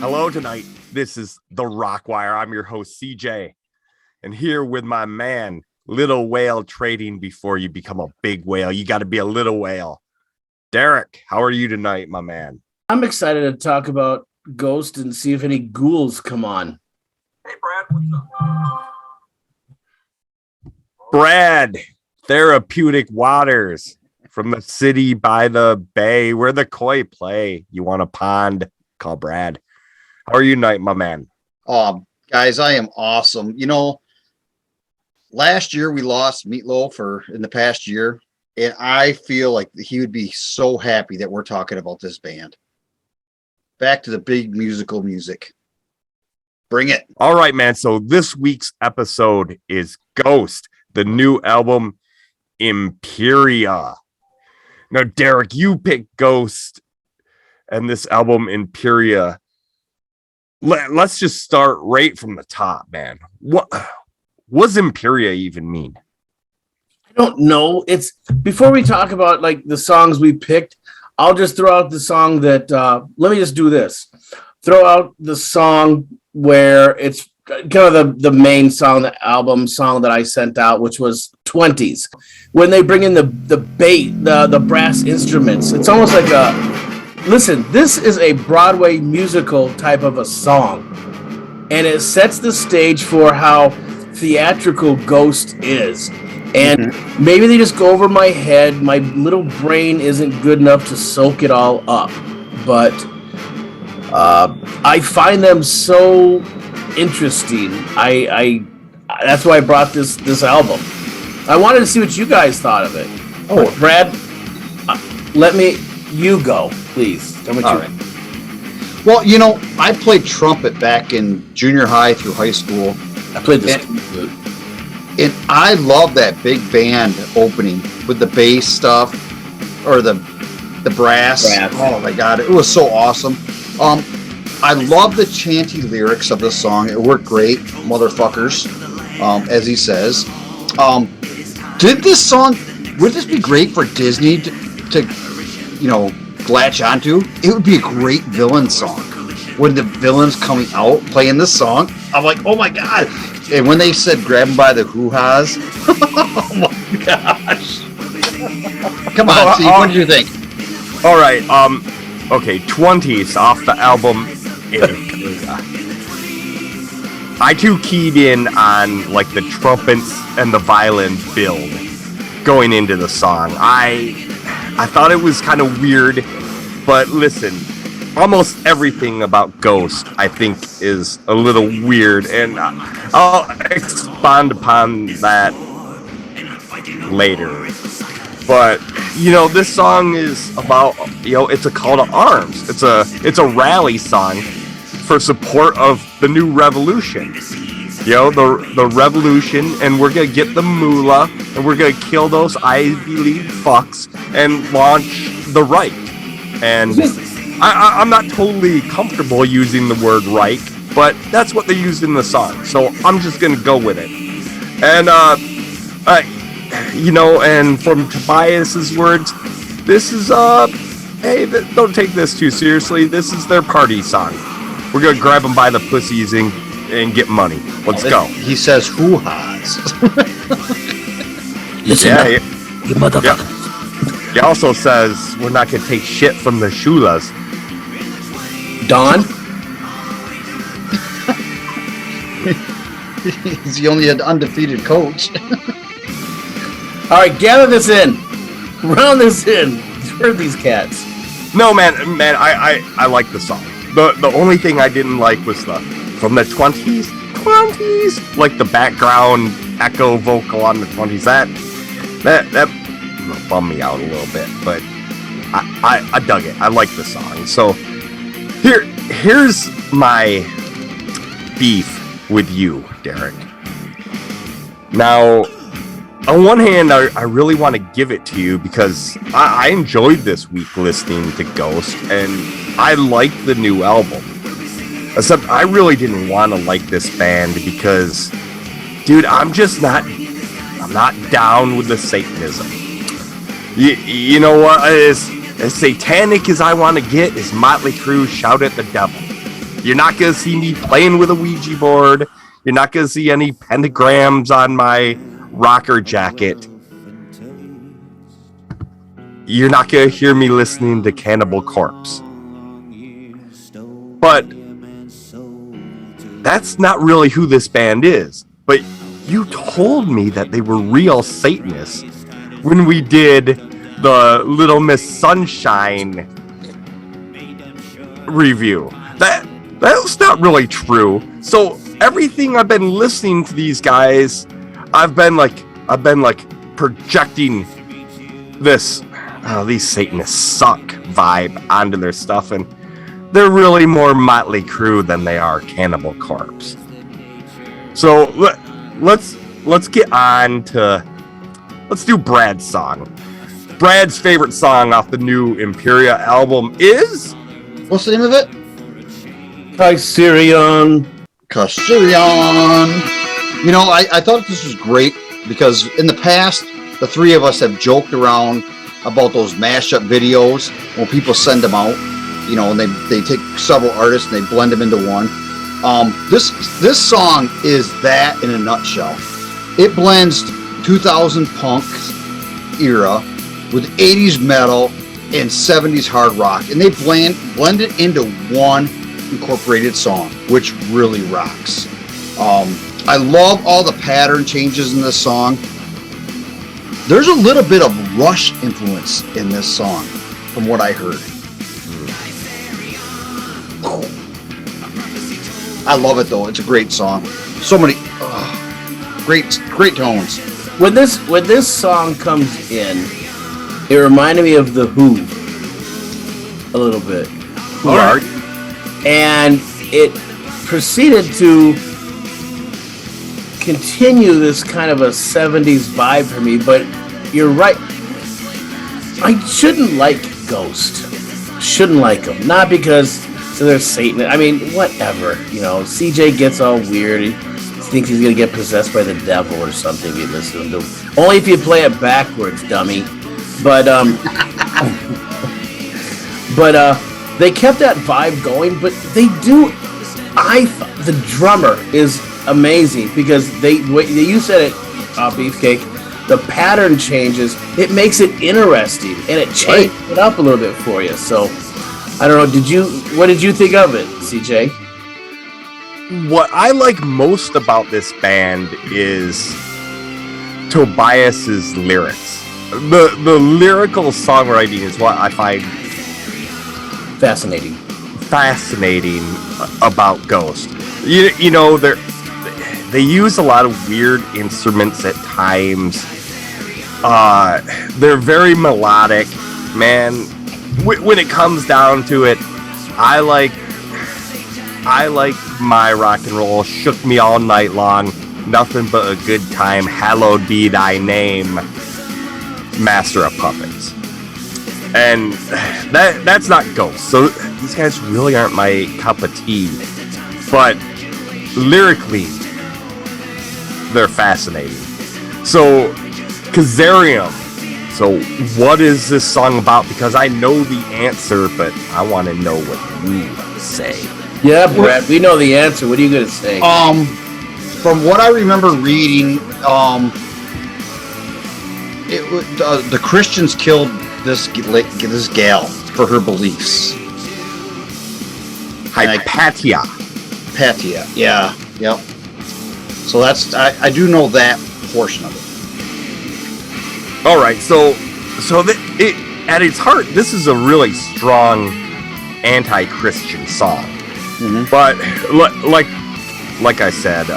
Hello tonight. This is the RockWire. I'm your host, CJ. And here with my man, Little Whale Trading before you become a big whale. You got to be a little whale. Derek, how are you tonight, my man? I'm excited to talk about Ghost and see if any ghouls come on. Hey, Brad, what's up? Brad, Therapeutic Waters from the city by the bay where the koi play. You want a pond? Call Brad. How are you tonight, my man? Guys, I am awesome. You know, last year we lost Meatloaf in the past year, and I feel like he would be so happy that we're talking about this band. Back to the big musical music. Bring it. All right, man. So this week's episode is Ghost, the new album, IMPERA. Now, Derek, you picked Ghost and this album, IMPERA. Let's just start right from the top, man. What does IMPERA even mean? I don't know. It's before we talk about like the songs we picked, I'll just throw out the song that let me just do this. Throw out the song where it's kind of the main song, the album song that I sent out, which was 20s. When they bring in the brass instruments, it's almost like listen, this is a Broadway musical type of a song, and it sets the stage for how theatrical Ghost is. And maybe they just go over my head. My little brain isn't good enough to soak it all up, but I find them so interesting. I that's why I brought this album. I wanted to see what you guys thought of it. Oh, Brad, you go, please. Tell me what you Right. Well, you know, I played trumpet back in junior high through high school. I played this. And I love that big band opening with the bass stuff or the brass. Oh my God, it was so awesome. I love the chanty lyrics of the song. It worked great, motherfuckers, as he says. Would this be great for Disney to latch onto? It would be a great villain song. When the villain's coming out playing this song, I'm like, oh my God. And when they said grab him by the hoo-has, oh my gosh. Come on, Steve, what did you think? All right, okay, 20s off the album. I too keyed in on like the trumpets and the violin build going into the song. I thought it was kind of weird, but listen, almost everything about Ghost I think is a little weird, and I'll expand upon that later. But this song is about it's a call to arms. It's a rally song for support of the new revolution. The revolution, and we're gonna get the moolah, and we're gonna kill those Ivy League fucks and launch the right. And I'm not totally comfortable using the word right, but that's what they used in the song, so I'm just gonna go with it. And and from Tobias's words, this is hey, don't take this too seriously. This is their party song. We're gonna grab them by the pussies and get money. Let's go. He says hoo-has. Yeah, you motherfucker. He also says we're not gonna take shit from the Shulas. Don? He's the only undefeated coach. All right, gather this in. Round this in. Where are these cats? No, man, I like the song. The only thing I didn't like was from the 20s, like the background echo vocal on the 20s. That bummed me out a little bit, but I dug it. I like the song. So here's my beef with you, Derek. Now, on one hand, I really want to give it to you because I enjoyed this week listening to Ghost, and I liked the new album. Except I really didn't want to like this band because, dude, I'm not down with the Satanism. You know what? As satanic as I want to get is Motley Crue Shout at the Devil. You're not going to see me playing with a Ouija board. You're not going to see any pentagrams on my rocker jacket. You're not going to hear me listening to Cannibal Corpse. But that's not really who this band is. But you told me that they were real Satanists when we did the Little Miss Sunshine review. That was not really true. So everything I've been listening to these guys, I've been like projecting this these Satanists suck vibe onto their stuff, and they're really more Motley Crue than they are Cannibal Corpse. So let's get on to, let's do Brad's song. Brad's favorite song off the new IMPERA album is, what's the name of it? Caesarion. You know, I thought this was great because in the past, the three of us have joked around about those mashup videos when people send them out, you know, and they take several artists and they blend them into one. This song is that in a nutshell. It blends 2000 punk era with 80s metal and 70s hard rock, and they blend it into one incorporated song, which really rocks. I love all the pattern changes in this song. There's a little bit of Rush influence in this song, from what I heard. I love it though. It's a great song. So many great tones. When this song comes in, it reminded me of The Who a little bit. All right. And it proceeded to continue this kind of a 70s vibe for me, but you're right. I shouldn't like Ghost. Shouldn't like them. Not because they're Satan. I mean, whatever. You know, CJ gets all weird. He thinks he's going to get possessed by the devil or something if you listen to him. Only if you play it backwards, dummy. But, they kept that vibe going, but they do. The drummer is amazing because you said it, Beefcake. The pattern changes. It makes it interesting, and it changes it up a little bit for you. So, I don't know. What did you think of it, CJ? What I like most about this band is Tobias's lyrics. The lyrical songwriting is what I find fascinating about Ghost. You know, they use a lot of weird instruments at times. They're very melodic, man. When it comes down to it, I like my rock and roll. Shook me all night long. Nothing but a good time. Hallowed be thy name. Master of Puppets. And that's not Ghost. So these guys really aren't my cup of tea. But lyrically, they're fascinating. So, Caesarion. So, what is this song about? Because I know the answer, but I want to know what you say. Yeah, Brett, we know the answer. What are you going to say? From what I remember reading, the Christians killed this gal for her beliefs. Hypatia. Yeah, yep. So I do know that portion of it. All right, so at its heart, this is a really strong anti-Christian song. Mm-hmm. But like I said,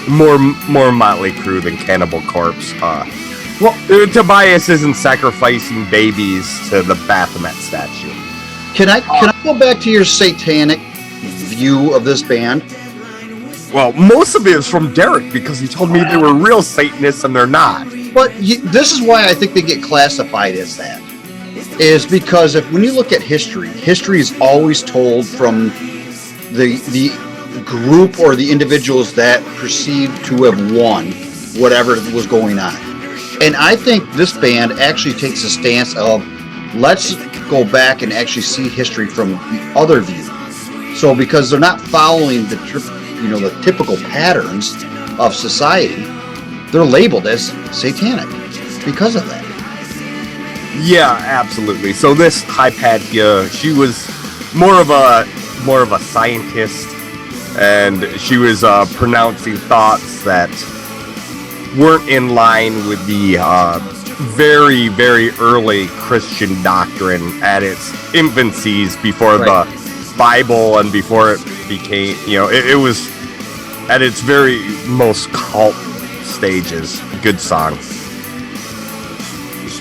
more Motley Crue than Cannibal Corpse. Tobias isn't sacrificing babies to the Baphomet statue. Can I go back to your satanic view of this band? Well, most of it is from Derek because he told me they were real Satanists and they're not. But this is why I think they get classified as that. Is because when you look at history is always told from the group or the individuals that perceive to have won whatever was going on. And I think this band actually takes a stance of let's go back and actually see history from the other view. So because they're not following the typical patterns of society, they're labeled as satanic because of that. Yeah, absolutely. So this Hypatia, she was more of a scientist, and she was pronouncing thoughts that weren't in line with the very, very early Christian doctrine at its infancies before the Bible and before it became, it was at its very most cult stages. Good song.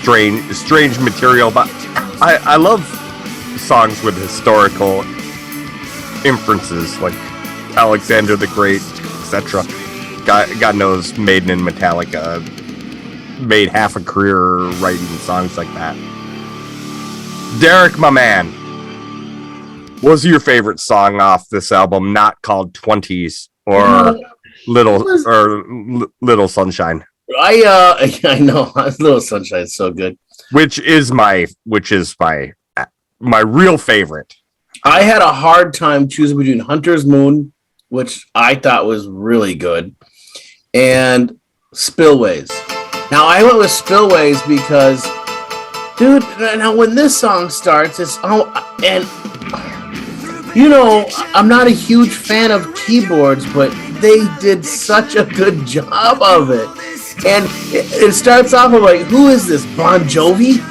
Strange material, but I love songs with historical inferences like Alexander the Great, etc. God knows Maiden and Metallica made half a career writing songs like that. Derek, my man, what was your favorite song off this album not called 20s or Little Sunshine? I know Little Sunshine is so good. Which is my real favorite. I had a hard time choosing between Hunter's Moon, which I thought was really good, and Spillways. Now I went with Spillways because, dude, now when this song starts, I'm not a huge fan of keyboards, but they did such a good job of it. And it starts off with like, who is this, Bon Jovi?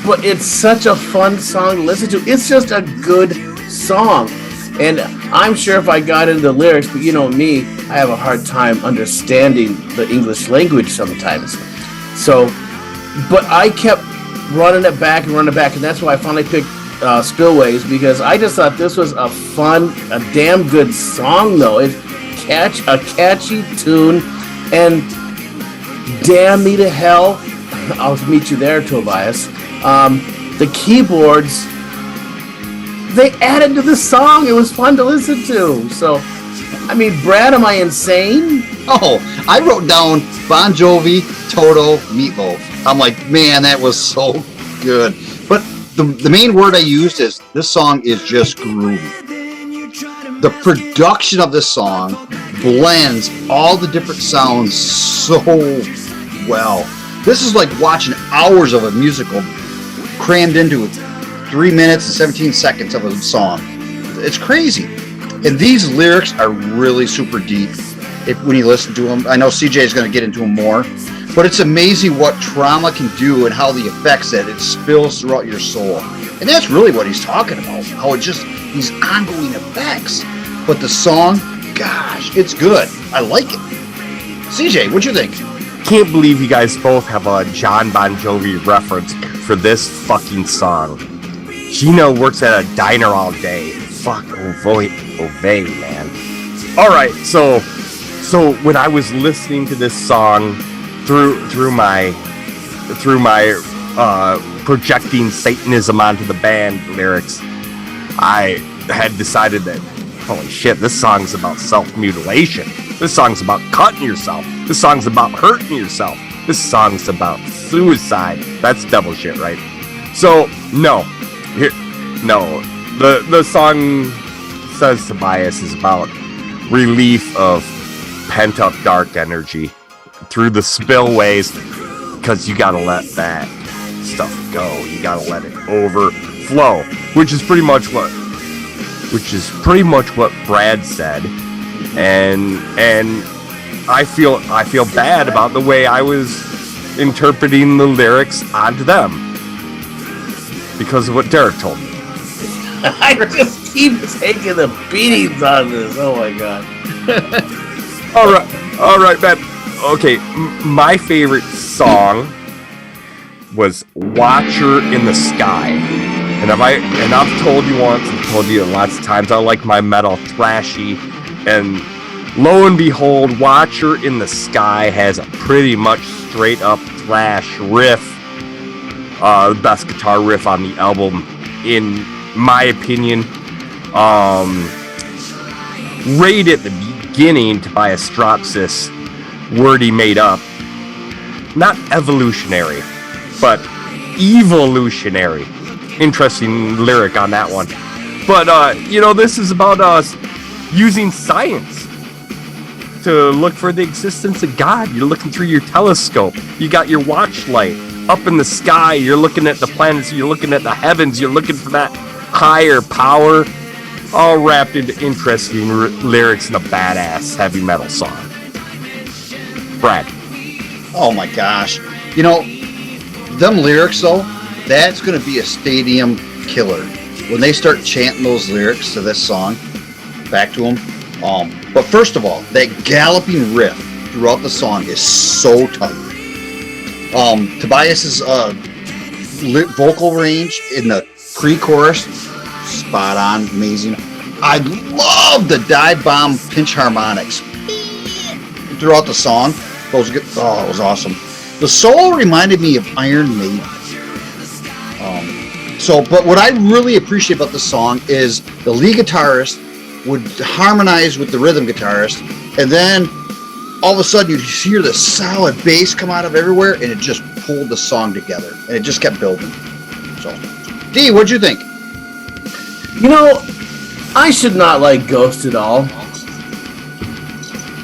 But it's such a fun song to listen to. It's just a good song. And I'm sure if I got into the lyrics, but you know me, I have a hard time understanding the English language sometimes. So, but I kept running it back, and that's why I finally picked Spillways, because I just thought this was a damn good song, though. It's a catchy tune, and damn me to hell, I'll meet you there, Tobias. The keyboards, they added to the song. It was fun to listen to. So, I mean, Brad, am I insane? Oh, I wrote down Bon Jovi, Toto, Meatloaf. I'm like, man, that was so good. But the main word I used is, this song is just groovy. The production of this song blends all the different sounds so well. This is like watching hours of a musical crammed into 3 minutes and 17 seconds of a song. It's crazy. And these lyrics are really super deep when you listen to them. I know CJ is going to get into them more, but it's amazing what trauma can do and how the effects that it spills throughout your soul. And that's really what he's talking about, how it just, these ongoing effects. But the song, gosh, it's good. I like it. CJ, what'd you think? Can't believe you guys both have a John Bon Jovi reference for this fucking song. Gino works at a diner all day. Fuck, Ovey, man. Alright, so when I was listening to this song through my projecting Satanism onto the band lyrics, I had decided that, holy shit, this song's about self-mutilation. This song's about cutting yourself. This song's about hurting yourself. This song's about suicide. That's devil shit, right? So, no. The song says Tobias is about relief of pent-up dark energy through the spillways, because you gotta let that stuff go. You gotta let it overflow, which is pretty much what Brad said, and I feel bad about the way I was interpreting the lyrics onto them because of what Derek told me. I just keep taking the beatings on this. Oh my god. All right, man. Okay, my favorite song was "Watcher in the Sky," and I've told you once, and told you lots of times, I like my metal thrashy, and lo and behold, "Watcher in the Sky" has a pretty much straight up thrash riff, the best guitar riff on the album, in my opinion. Right at the beginning, Tobias drops this word he made up, not evolutionary, but evolutionary. interesting lyric on that one. But this is about us using science to look for the existence of God. You're looking through your telescope. You got your watch light up in the sky. You're looking at the planets. You're looking at the heavens. You're looking for that higher power. All wrapped into interesting lyrics in a badass heavy metal song. Brad. Oh my gosh. Them lyrics though, that's going to be a stadium killer. When they start chanting those lyrics to this song, back to them. But first of all, that galloping riff throughout the song is so tight. Tobias's vocal range in the pre-chorus, spot on, amazing. I love the dive bomb pinch harmonics throughout the song. It was awesome. The solo reminded me of Iron Maiden. But what I really appreciate about the song is the lead guitarist would harmonize with the rhythm guitarist, and then all of a sudden you'd hear the solid bass come out of everywhere, and it just pulled the song together, and it just kept building. So, Dee, what'd you think? I should not like Ghost at all.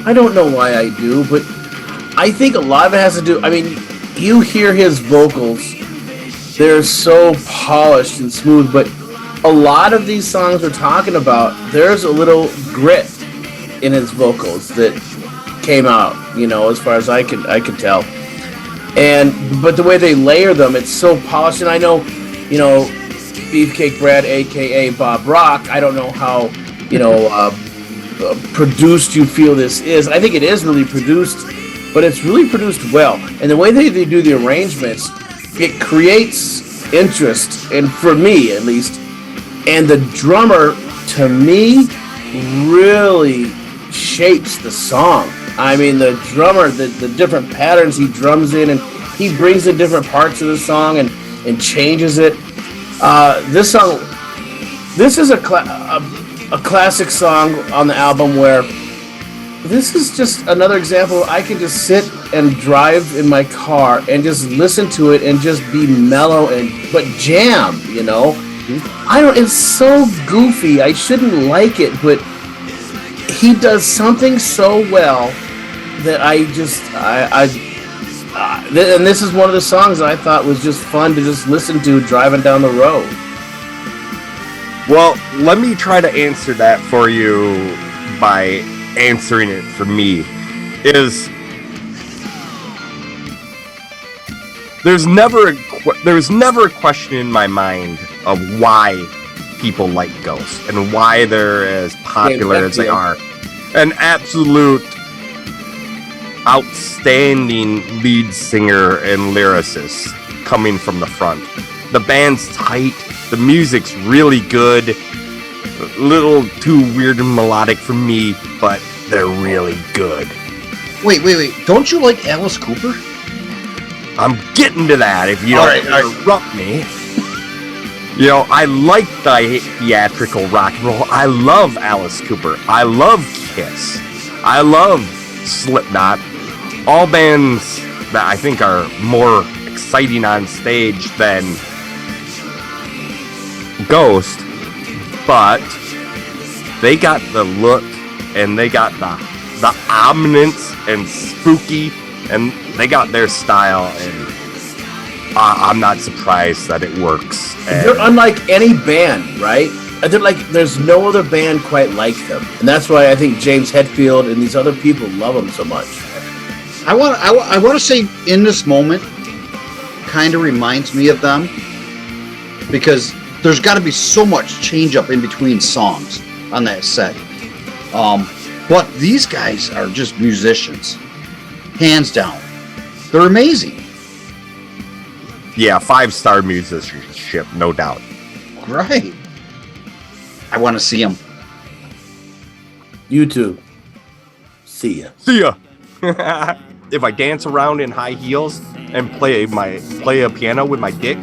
I don't know why I do, but I think a lot of it has to do, you hear his vocals, they're so polished and smooth, but a lot of these songs we're talking about, there's a little grit in his vocals that came out, as far as I could tell. But the way they layer them, it's so polished. And I know, Beefcake Brad, aka Bob Rock, I don't know how, produced you feel this is. I think it is really produced, but it's really produced well. And the way they do the arrangements, it creates interest, and for me at least. And the drummer, to me, really shapes the song. The drummer, the different patterns he drums in, and he brings in different parts of the song and changes it. This is a classic song on the album where this is just another example. I can just sit and drive in my car and just listen to it and just be mellow but jam, it's so goofy. I shouldn't like it, but he does something so well that and this is one of the songs that I thought was just fun to just listen to driving down the road. Well, let me try to answer that for you by answering it for me. There's never a question in my mind of why people like Ghost and why they're as popular as they are. An absolute outstanding lead singer and lyricist coming from the front. The band's tight, the music's really good, a little too weird and melodic for me, but they're really good. Wait. Don't you like Alice Cooper? I'm getting to that if you don't interrupt me. I like the theatrical rock and roll. I love Alice Cooper. I love Kiss. I love Slipknot. All bands that I think are more exciting on stage than Ghost, but they got the look and they got the ominence and spooky, and they got their style, and I'm not surprised that it works. They're unlike any band, right? There's no other band quite like them, and that's why I think James Hetfield and these other people love them so much. I want to say in this moment, kind of reminds me of them, because there's got to be so much change up in between songs on that set. But these guys are just musicians, hands down. They're amazing. Yeah, 5-star musicianship, no doubt. Right. I want to see them. You too. See ya. See ya. If I dance around in high heels and play a piano with my dick,